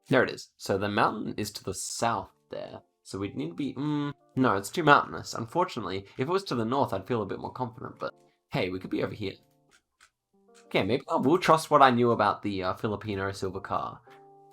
There it is. So the mountain is to the south there. So we'd need to be... no, it's too mountainous. Unfortunately, if it was to the north, I'd feel a bit more confident. But hey, we could be over here. Okay, maybe I will trust what I knew about the Filipino silver car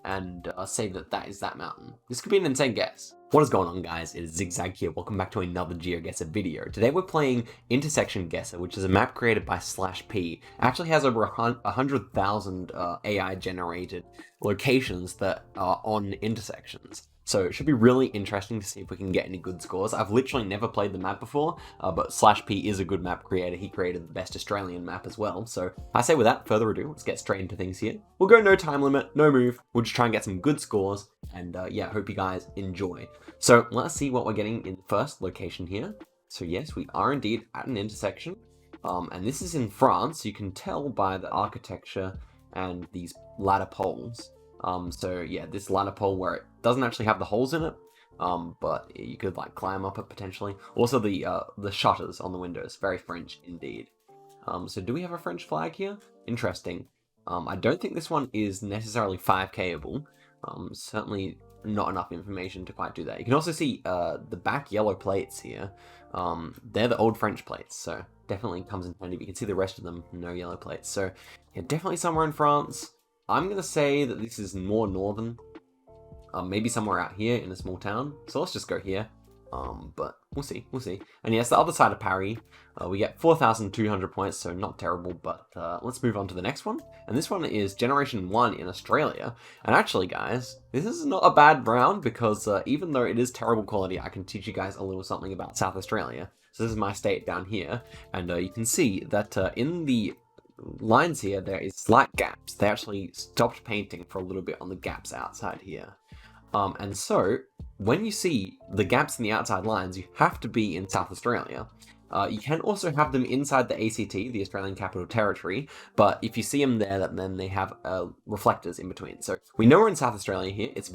and say that is that mountain. This could be an insane guess. What is going on, guys? It is Zigzag here. Welcome back to another Geoguessr video. Today we're playing IntersectionGuessr, which is a map created by SlashP. It actually has over 100,000 AI-generated locations that are on intersections. So it should be really interesting to see if we can get any good scores. I've literally never played the map before, but SlashP is a good map creator. He created the best Australian map as well. So I say without further ado, let's get straight into things here. We'll go no time limit, no move. We'll just try and get some good scores. And yeah, hope you guys enjoy. So let's see what we're getting in the first location here. So yes, we are indeed at an intersection. And this is in France. You can tell by the architecture and these ladder poles. So yeah, this ladder pole where it doesn't actually have the holes in it, but you could like climb up it potentially. Also the shutters on the windows, very French indeed. So do we have a French flag here? Interesting. I don't think this one is necessarily 5Kable. Certainly not enough information to quite do that. You can also see the back yellow plates here. They're the old French plates, so definitely comes in handy. But you can see the rest of them, no yellow plates. So yeah, definitely somewhere in France. I'm going to say that this is more northern, maybe somewhere out here in a small town. So let's just go here, but we'll see. And yes, the other side of Paris, we get 4,200 points, so not terrible, but let's move on to the next one. And this one is Generation 1 in Australia. And actually, guys, this is not a bad round because even though it is terrible quality, I can teach you guys a little something about South Australia. So this is my state down here, and you can see that in the lines here, there is slight gaps. They actually stopped painting for a little bit on the gaps outside here. And so, when you see the gaps in the outside lines, you have to be in South Australia. You can also have them inside the ACT, the Australian Capital Territory, but if you see them there, then they have reflectors in between. So, we know we're in South Australia here. It's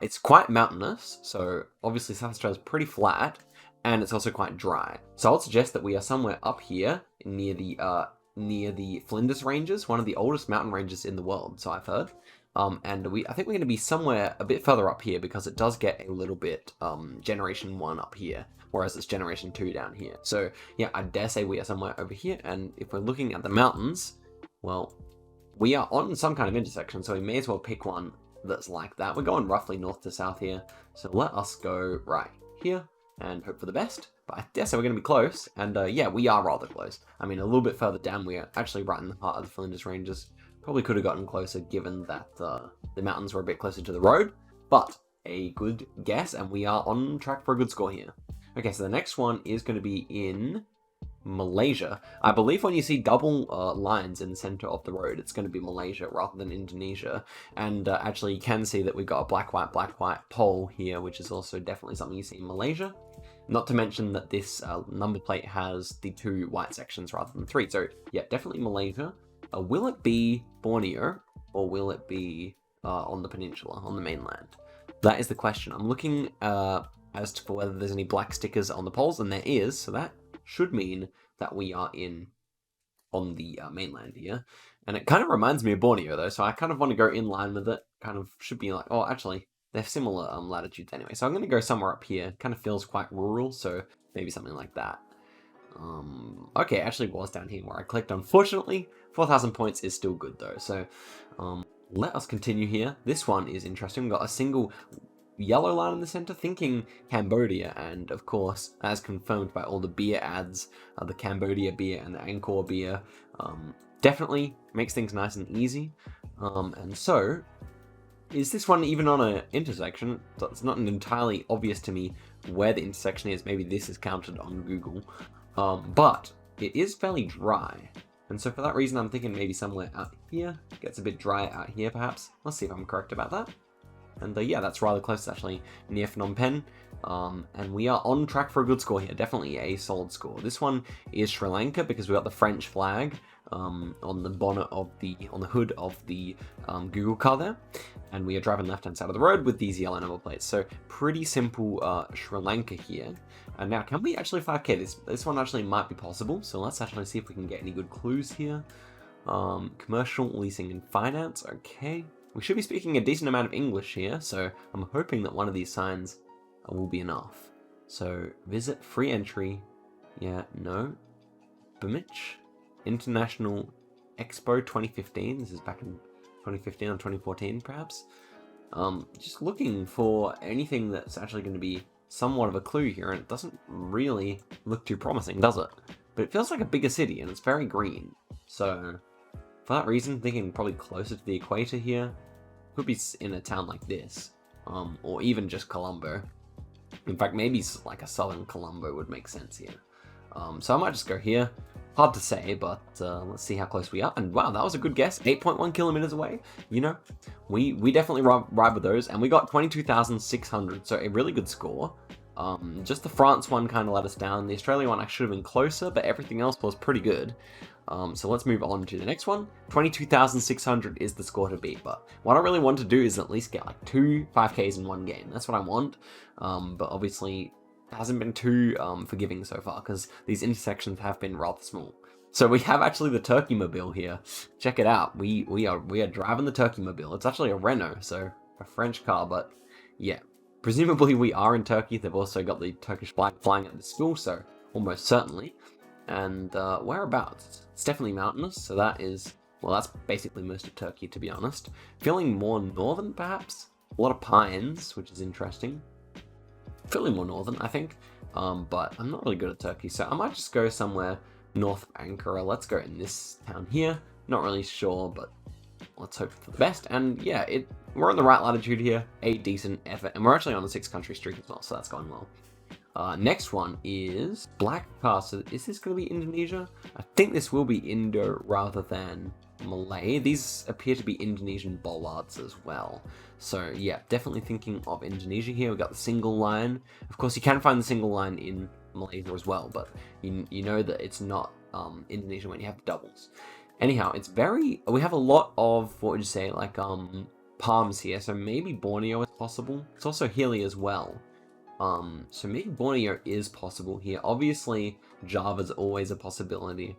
it's quite mountainous, so obviously South Australia is pretty flat, and it's also quite dry. So I would suggest that we are somewhere up here near the Flinders Ranges, one of the oldest mountain ranges in the world, so I've heard. And I think we're going to be somewhere a bit further up here because it does get a little bit Generation 1 up here, whereas it's Generation 2 down here. So yeah, I dare say we are somewhere over here, and if we're looking at the mountains, well, we are on some kind of intersection, so we may as well pick one that's like that. We're going roughly north to south here, so let us go right here and hope for the best. But I dare say we're going to be close, and yeah, we are rather close. I mean, a little bit further down, we are actually right in the heart of the Flinders Ranges. Probably could have gotten closer given that the mountains were a bit closer to the road, but a good guess, and we are on track for a good score here. Okay, so the next one is going to be in Malaysia. I believe when you see double lines in the center of the road, it's going to be Malaysia rather than Indonesia. And actually, you can see that we've got a black, white pole here, which is also definitely something you see in Malaysia. Not to mention that this number plate has the 2 white sections rather than 3. So yeah, definitely Malaysia. Will it be Borneo, or will it be on the peninsula, on the mainland? That is the question. I'm looking as to whether there's any black stickers on the poles, and there is, so that should mean that we are on the mainland here. And it kind of reminds me of Borneo, though, so I kind of want to go in line with it. Kind of should be like, oh, actually, they're similar latitudes anyway. So I'm going to go somewhere up here. Kind of feels quite rural, so maybe something like that. Okay, actually it was down here where I clicked. Unfortunately, 4,000 points is still good though. So let us continue here. This one is interesting. We've got a single yellow line in the center, thinking Cambodia, and of course, as confirmed by all the beer ads, the Cambodia beer and the Angkor beer definitely makes things nice and easy. And so, is this one even on an intersection? It's not entirely obvious to me where the intersection is. Maybe this is counted on Google. But it is fairly dry. And so for that reason, I'm thinking maybe somewhere out here. It gets a bit dry out here, perhaps. Let's see if I'm correct about that. And yeah, that's rather close, actually, near Phnom Penh. And we are on track for a good score here. Definitely a solid score. This one is Sri Lanka because we got the French flag on the bonnet of on the hood of the Google car there. And we are driving left-hand side of the road with these yellow number plates. So pretty simple Sri Lanka here. And now, can we actually 5K? This one actually might be possible. So let's actually see if we can get any good clues here. Commercial, leasing, and finance. Okay. We should be speaking a decent amount of English here, so I'm hoping that one of these signs will be enough. So, visit, free entry, yeah, no. Bimich, International Expo 2015, this is back in 2015 or 2014 perhaps. Just looking for anything that's actually going to be somewhat of a clue here, and it doesn't really look too promising, does it? But it feels like a bigger city, and it's very green. So, for that reason, thinking probably closer to the equator here. Could be in a town like this, or even just Colombo. In fact, maybe like a southern Colombo would make sense here. So I might just go here. Hard to say, but let's see how close we are. And wow, that was a good guess. 8.1 kilometers away. You know, we definitely ride with those, and we got 22,600, so a really good score. Just the France one kind of let us down. The Australia one I should have been closer, but everything else was pretty good. So let's move on to the next one. 22,600 is the score to beat, but what I really want to do is at least get like 2 5Ks in one game. That's what I want, but obviously it hasn't been too forgiving so far because these intersections have been rather small. So we have actually the Turkey Mobile here. Check it out. We are driving the Turkey Mobile. It's actually a Renault, so a French car, but yeah. Presumably we are in Turkey. They've also got the Turkish flag flying at the school, so almost certainly. And whereabouts? It's definitely mountainous, so that is, well, that's basically most of Turkey, to be honest. Feeling more northern, perhaps? A lot of pines, which is interesting. Feeling more northern, I think. But I'm not really good at Turkey, so I might just go somewhere north of Ankara. Let's go in this town here. Not really sure, but let's hope for the best. And yeah, we're in the right latitude here. A decent effort. And we're actually on a 6-country streak as well, so that's going well. Next one is Black Castle. Is this going to be Indonesia? I think this will be Indo rather than Malay. These appear to be Indonesian bollards as well. So yeah, definitely thinking of Indonesia here. We've got the single line. Of course, you can find the single line in Malaysia as well, but you know that it's not Indonesia when you have the doubles. Anyhow, we have a lot of, what would you say, like palms here, so maybe Borneo is possible. It's also hilly as well. So maybe Borneo is possible here. Obviously, Java's always a possibility.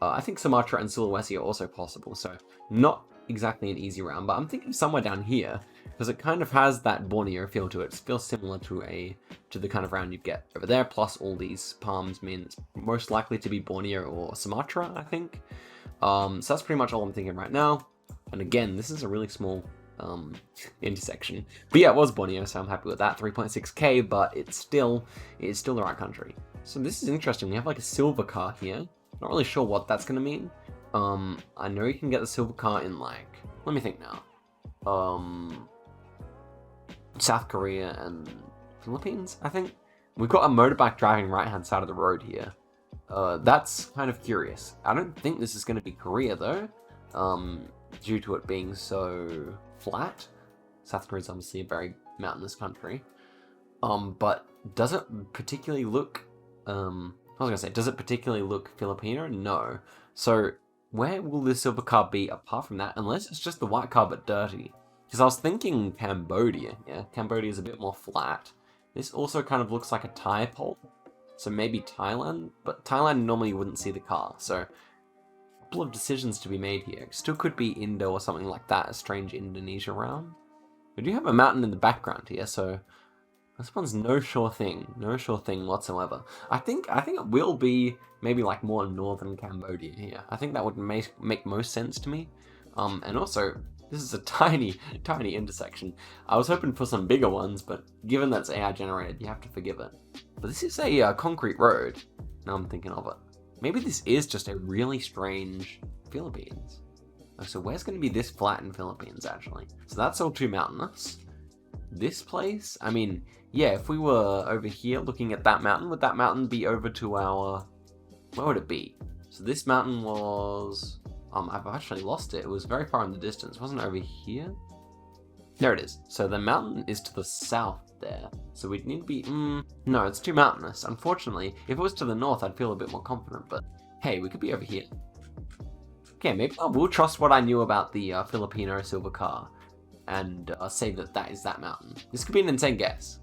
I think Sumatra and Sulawesi are also possible, so not exactly an easy round, but I'm thinking somewhere down here, because it kind of has that Borneo feel to it. It feels similar to the kind of round you'd get over there, plus all these palms mean it's most likely to be Borneo or Sumatra, I think. So that's pretty much all I'm thinking right now. And again, this is a really small intersection. But yeah, it was Borneo, so I'm happy with that. 3.6k, but it's still the right country. So this is interesting. We have like a silver car here. Not really sure what that's gonna mean. I know you can get the silver car in like, let me think now. South Korea and Philippines, I think. We've got a motorbike driving right-hand side of the road here. That's kind of curious. I don't think this is gonna be Korea though. Due to it being so flat. South Korea is obviously a very mountainous country. But does it particularly look, does it particularly look Filipino? No. So where will the silver car be apart from that? Unless it's just the white car but dirty. Because I was thinking Cambodia. Yeah, Cambodia is a bit more flat. This also kind of looks like a Thai pole. So maybe Thailand, but Thailand normally you wouldn't see the car. So of decisions to be made here. Still could be Indo or something like that, a strange Indonesia round. We do have a mountain in the background here, so this one's no sure thing whatsoever. I think it will be maybe like more northern Cambodia here. I think that would make most sense to me. And also, this is a tiny intersection. I was hoping for some bigger ones, but given that it's AI generated, you have to forgive it. But this is a concrete road. Now I'm thinking of it. Maybe this is just a really strange Philippines. So where's going to be this flat in Philippines, actually? So that's all too mountainous. This place? I mean, yeah, if we were over here looking at that mountain, would that mountain be over to our... Where would it be? So this mountain was... I've actually lost it. It was very far in the distance. Wasn't it over here? There it is. So the mountain is to the south there. So we'd need to be... no, it's too mountainous. Unfortunately, if it was to the north, I'd feel a bit more confident. But hey, we could be over here. Okay, maybe I will trust what I knew about the Filipino silver car. And say that is that mountain. This could be an insane guess.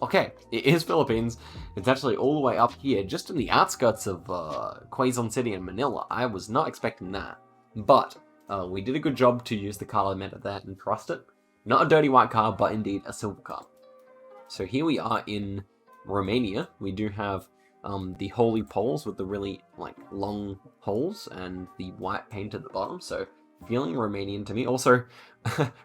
Okay, it is Philippines. It's actually all the way up here, just in the outskirts of Quezon City and Manila. I was not expecting that. But We did a good job to use the color meta there and trust it. Not a dirty white car, but indeed a silver car. So here we are in Romania. We do have the holy poles with the really like long holes and the white paint at the bottom. So feeling Romanian to me. Also,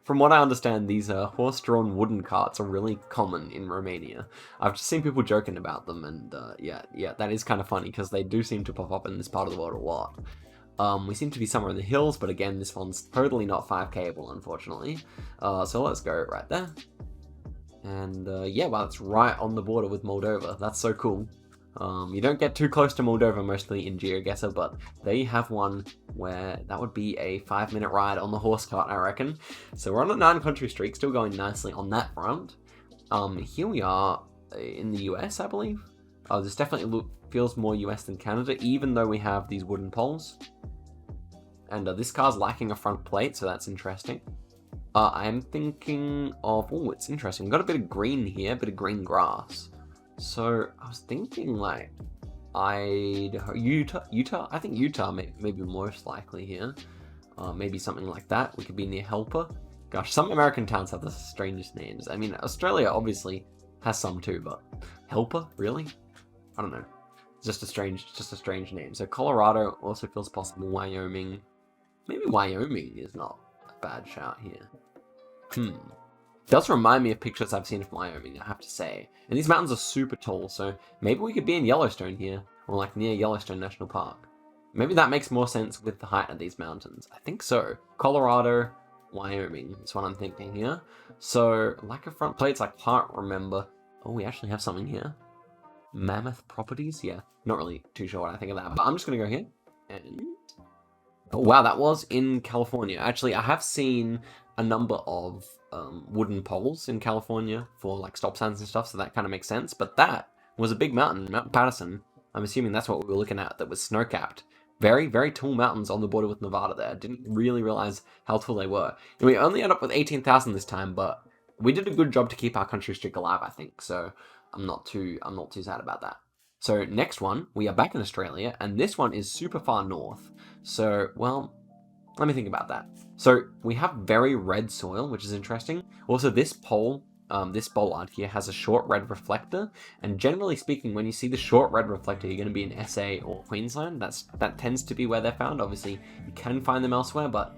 from what I understand, these horse-drawn wooden carts are really common in Romania. I've just seen people joking about them, and yeah, that is kind of funny because they do seem to pop up in this part of the world a lot. We seem to be somewhere in the hills, but again, this one's totally not 5Kable, unfortunately. So let's go right there. And yeah, well, it's right on the border with Moldova. That's so cool. You don't get too close to Moldova mostly in Geoguessr, but they have one where that would be a 5-minute ride on the horse cart, I reckon. So we're on a 9-country streak, still going nicely on that front. Here we are in the US, I believe. This definitely feels more US than Canada, even though we have these wooden poles. And this car's lacking a front plate, so that's interesting. I'm thinking of, oh, it's interesting. We've got a bit of green here, a bit of green grass. So I was thinking like Utah. I think Utah may be most likely here. Maybe something like that. We could be near Helper. Gosh, some American towns have the strangest names. I mean, Australia obviously has some too, but Helper, really? I don't know. It's just a strange name. So Colorado also feels possible. Wyoming. Maybe Wyoming is not a bad shout here. Does remind me of pictures I've seen from Wyoming, I have to say. And these mountains are super tall, so maybe we could be in Yellowstone here, or like near Yellowstone National Park. Maybe that makes more sense with the height of these mountains. I think so. Colorado, Wyoming is what I'm thinking here. So, lack of front plates, I can't remember. Oh, we actually have something here. Mammoth Properties? Yeah, not really too sure what I think of that, but I'm just gonna go here. And oh wow, that was in California. Actually, I have seen a number of wooden poles in California for like stop signs and stuff, so that kind of makes sense. But that was a big mountain, Mount Patterson. I'm assuming that's what we were looking at, that was snow-capped. Very, very tall mountains on the border with Nevada there. Didn't really realize how tall they were. And we only ended up with 18,000 this time, but we did a good job to keep our country streak alive, I think. So I'm not too sad about that. So next one, we are back in Australia, and this one is super far north. So, well, let me think about that. So we have very red soil, which is interesting. Also, this pole, this bollard here has a short red reflector. And generally speaking, when you see the short red reflector, you're going to be in SA or Queensland. That tends to be where they're found. Obviously, you can find them elsewhere, but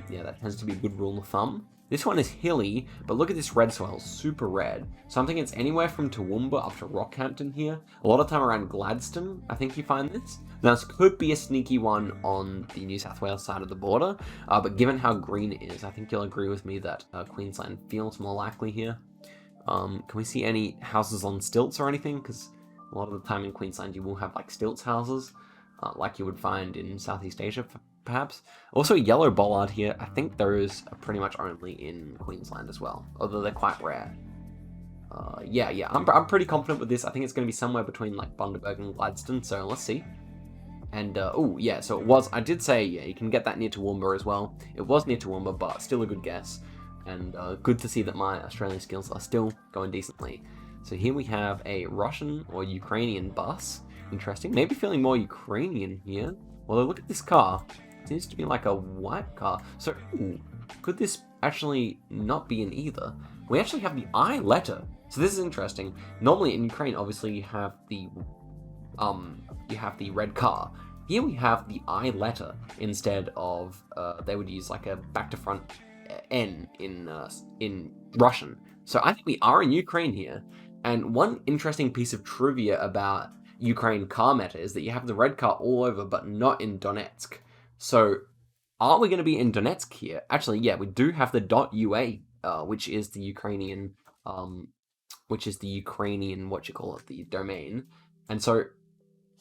yeah, that tends to be a good rule of thumb. This one is hilly, but look at this red soil, super red. So I'm thinking it's anywhere from Toowoomba up to Rockhampton here. A lot of time around Gladstone, I think you find this. Now this could be a sneaky one on the New South Wales side of the border, but given how green it is, I think you'll agree with me that Queensland feels more likely here. Can we see any houses on stilts or anything? Because a lot of the time in Queensland you will have like stilts houses, like you would find in Southeast Asia perhaps. Also, yellow bollard here, I think those are pretty much only in Queensland as well, although they're quite rare. Yeah, I'm pretty confident with this. I think it's going to be somewhere between like Bundaberg and Gladstone, so let's see. And, oh, yeah, so it was, I did say, yeah, you can get that near Toowoomba as well. It was near Toowoomba, but still a good guess. And good to see that my Australian skills are still going decently. So here we have a Russian or Ukrainian bus. Interesting. Maybe feeling more Ukrainian here. Although, look at this car. It seems to be like a white car. So, ooh, could this actually not be in either? We actually have the I letter. So this is interesting. Normally in Ukraine, obviously, you have the red car. Here we have the I letter instead of, they would use like a back to front N in Russian. So I think we are in Ukraine here. And one interesting piece of trivia about Ukraine car meta is that you have the red car all over, but not in Donetsk. So, are we going to be in Donetsk here? Actually, yeah, we do have the .ua, which is the Ukrainian, the domain. And so,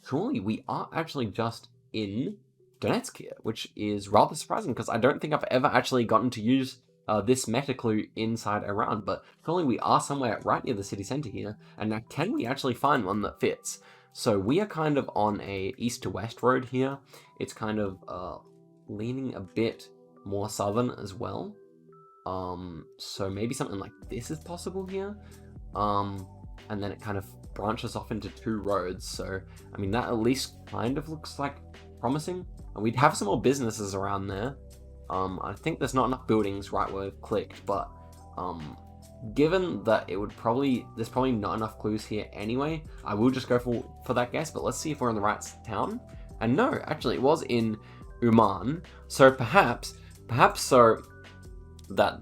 surely we are actually just in Donetsk here, which is rather surprising because I don't think I've ever actually gotten to use this meta clue inside Iran, but surely we are somewhere right near the city center here. And now, can we actually find one that fits? So we are kind of on a east to west road here. It's kind of leaning a bit more southern as well. So maybe something like this is possible here. And then it kind of branches off into two roads. So, I mean, that at least kind of looks like promising. And we'd have some more businesses around there. I think there's not enough buildings right where we've clicked, but given that there's probably not enough clues here anyway, I will just go for that guess, but let's see if we're in the right town. And no, actually it was in Oman, so perhaps so that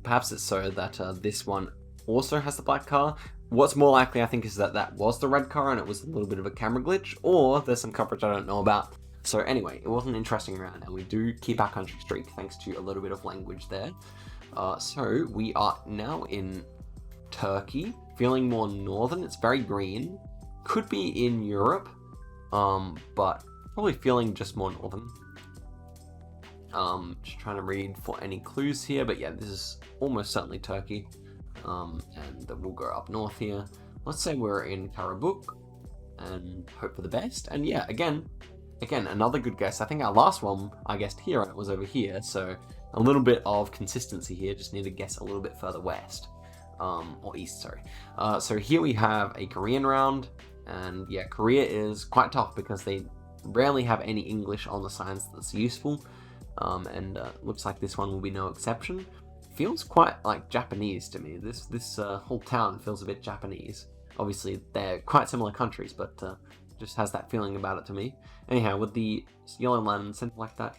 perhaps it's so that this one also has the black car. What's more likely, I think, is that was the red car and it was a little bit of a camera glitch, or there's some coverage I don't know about. So anyway, it was an interesting round, and we do keep our country streak thanks to a little bit of language there. So we are now in Turkey, feeling more northern. It's very green. Could be in Europe, but probably feeling just more northern. Just trying to read for any clues here, but yeah, this is almost certainly Turkey. And we'll go up north here. Let's say we're in Karabuk and hope for the best. And yeah, again, another good guess. I think our last one I guessed here and it was over here, so a little bit of consistency here. Just need to guess a little bit further west, or east, sorry. So here we have a Korean round, and yeah, Korea is quite tough because they rarely have any English on the signs that's useful, and looks like this one will be no exception. Feels quite like Japanese to me. This whole town feels a bit Japanese. Obviously, they're quite similar countries, but just has that feeling about it to me. Anyhow, with the yellow line and something like that,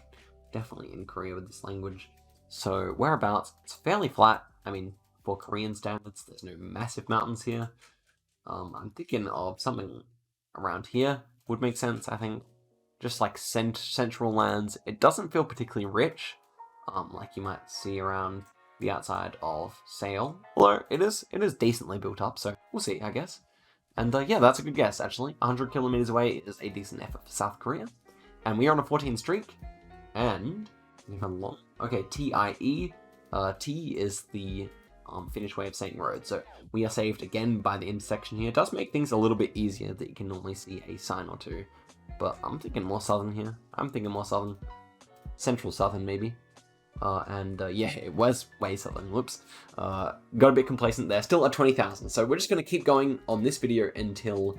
definitely in Korea with this language. So whereabouts? It's fairly flat. I mean, for Korean standards, there's no massive mountains here. I'm thinking of something around here would make sense, I think. Just like central lands. It doesn't feel particularly rich, like you might see around the outside of Seoul. Although it is decently built up, so we'll see, I guess. And yeah, that's a good guess, actually. 100 kilometers away is a decent effort for South Korea. And we are on a 14 streak. And okay, TIE. T is the Finnish way of saying road. So we are saved again by the intersection here. It does make things a little bit easier that you can normally see a sign or two. But I'm thinking more southern here. I'm thinking more southern. Central southern, maybe. Yeah, it was way southern. Whoops. Got a bit complacent there. Still at 20,000. So we're just gonna keep going on this video until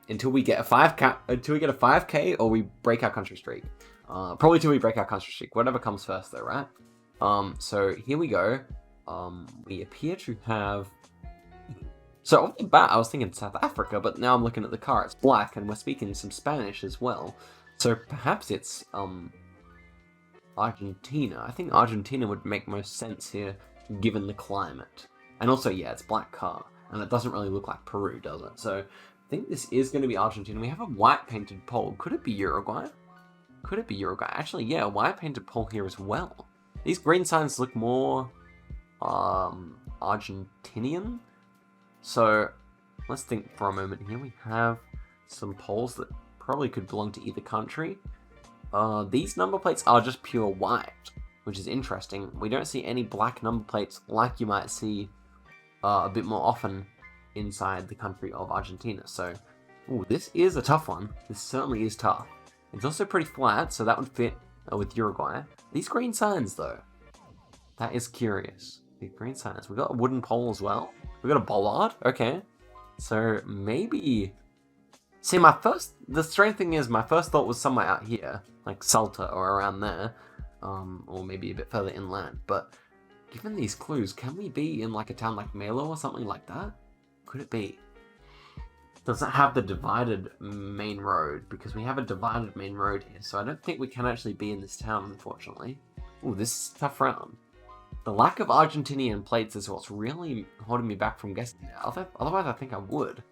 we get a 5K or we break our country streak. Probably till we break our country streak. Whatever comes first, though, right? So here we go. We appear to have. So off the bat, I was thinking South Africa, but now I'm looking at the car. It's black, and we're speaking some Spanish as well. So perhaps it's Argentina. I think Argentina would make most sense here, given the climate. And also, yeah, it's black car, and it doesn't really look like Peru, does it? So I think this is going to be Argentina. We have a white painted pole. Could it be Uruguay? Could it be Uruguay? Actually, yeah, a white painted pole here as well. These green signs look more Argentinian. So let's think for a moment here. We have some poles that probably could belong to either country. These number plates are just pure white, which is interesting. We don't see any black number plates like you might see a bit more often inside the country of Argentina. So, ooh, this is a tough one. This certainly is tough. It's also pretty flat, so that would fit with Uruguay. These green signs, though, that is curious. These green signs. We've got a wooden pole as well. We've got a bollard. Okay. So maybe. See, the strange thing is, my first thought was somewhere out here, like Salta or around there, or maybe a bit further inland. But given these clues, can we be in like a town like Melo or something like that? Could it be? Does it have the divided main road? Because we have a divided main road here, so I don't think we can actually be in this town, unfortunately. Ooh, this is a tough round. The lack of Argentinian plates is what's really holding me back from guessing it. Otherwise, I think I would.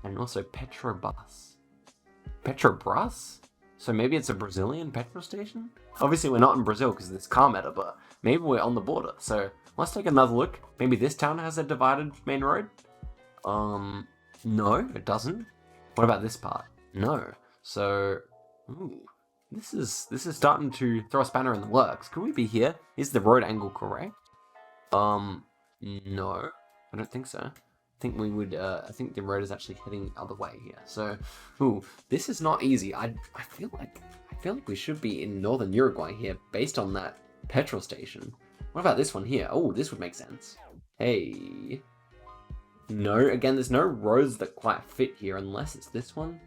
And also Petrobras. Petrobras? So maybe it's a Brazilian petrol station? Obviously, we're not in Brazil because of this car meta, but maybe we're on the border. So let's take another look. Maybe this town has a divided main road? No, it doesn't. What about this part? No. So, ooh. This is starting to throw a spanner in the works. Could we be here? Is the road angle correct? No, I don't think so. I think we would. I think the road is actually heading the other way here. So, ooh, this is not easy. I feel like we should be in northern Uruguay here, based on that petrol station. What about this one here? Oh, this would make sense. Hey, no. Again, there's no roads that quite fit here, unless it's this one.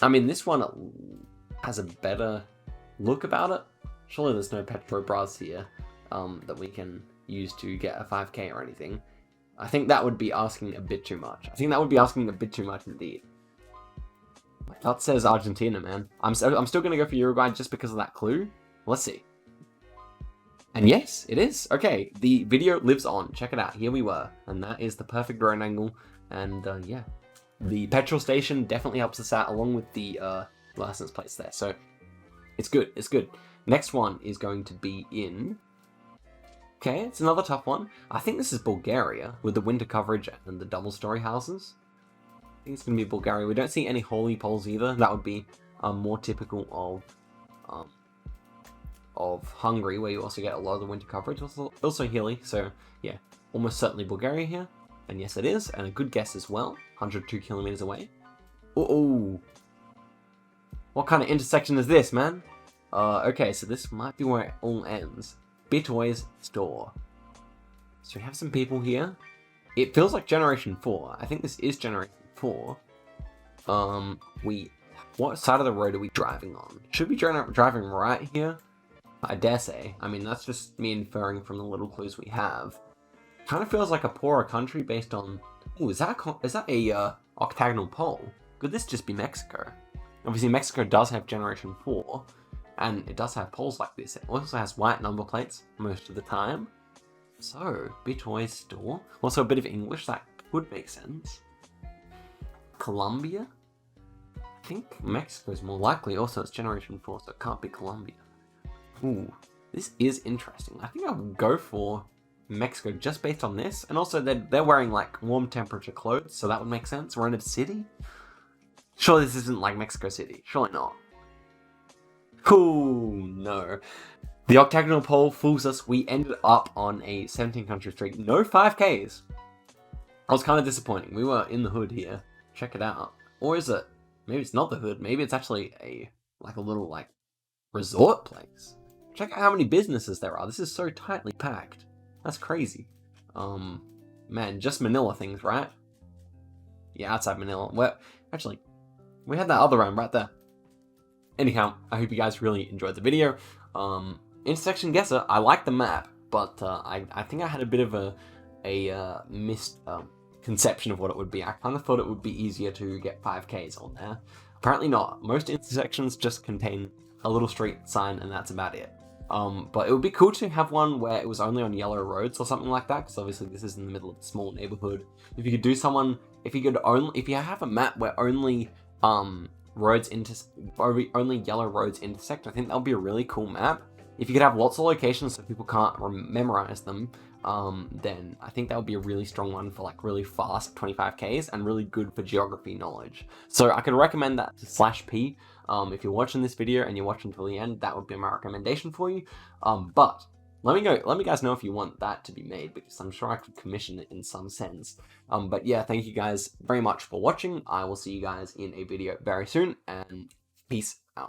I mean, this one has a better look about it. Surely there's no Petrobras here that we can use to get a 5k or anything. I think that would be asking a bit too much. I think that would be asking a bit too much indeed. My gut says Argentina, man. I'm still going to go for Uruguay just because of that clue. Let's see. And yes, it is. Okay, the video lives on. Check it out. Here we were. And that is the perfect drone angle. And yeah, the petrol station definitely helps us out along with the license plates there. So it's good. It's good. Next one is going to be in... Okay, it's another tough one. I think this is Bulgaria with the winter coverage and the double-story houses. I think it's going to be Bulgaria. We don't see any holy poles either. That would be more typical of Hungary, where you also get a lot of the winter coverage. Also Healy, so yeah, almost certainly Bulgaria here. And yes, it is, and a good guess as well. 102 kilometers away. Oh, what kind of intersection is this, man? Okay, so this might be where it all ends. Bitoy's store. So we have some people here. It feels like Generation 4. I think this is Generation 4. What side of the road are we driving on? Should we be driving right here? I dare say. I mean, that's just me inferring from the little clues we have. Kind of feels like a poorer country based on... Ooh, is that a octagonal pole? Could this just be Mexico? Obviously, Mexico does have Generation 4. And it does have poles like this. It also has white number plates most of the time. So, Bitoy's store. Also a bit of English, that would make sense. Colombia? I think Mexico's more likely. Also, it's Generation 4, so it can't be Colombia. Ooh, this is interesting. I think I would go for Mexico just based on this. And also, they're wearing, like, warm temperature clothes, so that would make sense. We're in a city? Surely this isn't like Mexico City. Surely not. Oh, no. The octagonal pole fools us. We ended up on a 17 country streak. No 5Ks. I was kind of disappointing. We were in the hood here. Check it out. Or is it? Maybe it's not the hood. Maybe it's actually a little, resort place. Check out how many businesses there are. This is so tightly packed. That's crazy. Man, just Manila things, right? Yeah, outside Manila. Well, actually, we had that other round right there. Anyhow, I hope you guys really enjoyed the video. IntersectionGuessr, I like the map, but I think I had a bit of a misconception of what it would be. I kind of thought it would be easier to get 5Ks on there. Apparently not. Most intersections just contain a little street sign and that's about it. But it would be cool to have one where it was only on yellow roads or something like that, because obviously this is in the middle of a small neighborhood. If you could do if you have a map where only only yellow roads intersect, I think that would be a really cool map. If you could have lots of locations so people can't memorize them, then I think that would be a really strong one for really fast 25Ks and really good for geography knowledge. So I could recommend that to SlashP. If you're watching this video and you're watching until the end, that would be my recommendation for you. But let me guys know if you want that to be made, because I'm sure I could commission it in some sense. But yeah, thank you guys very much for watching. I will see you guys in a video very soon, and peace out.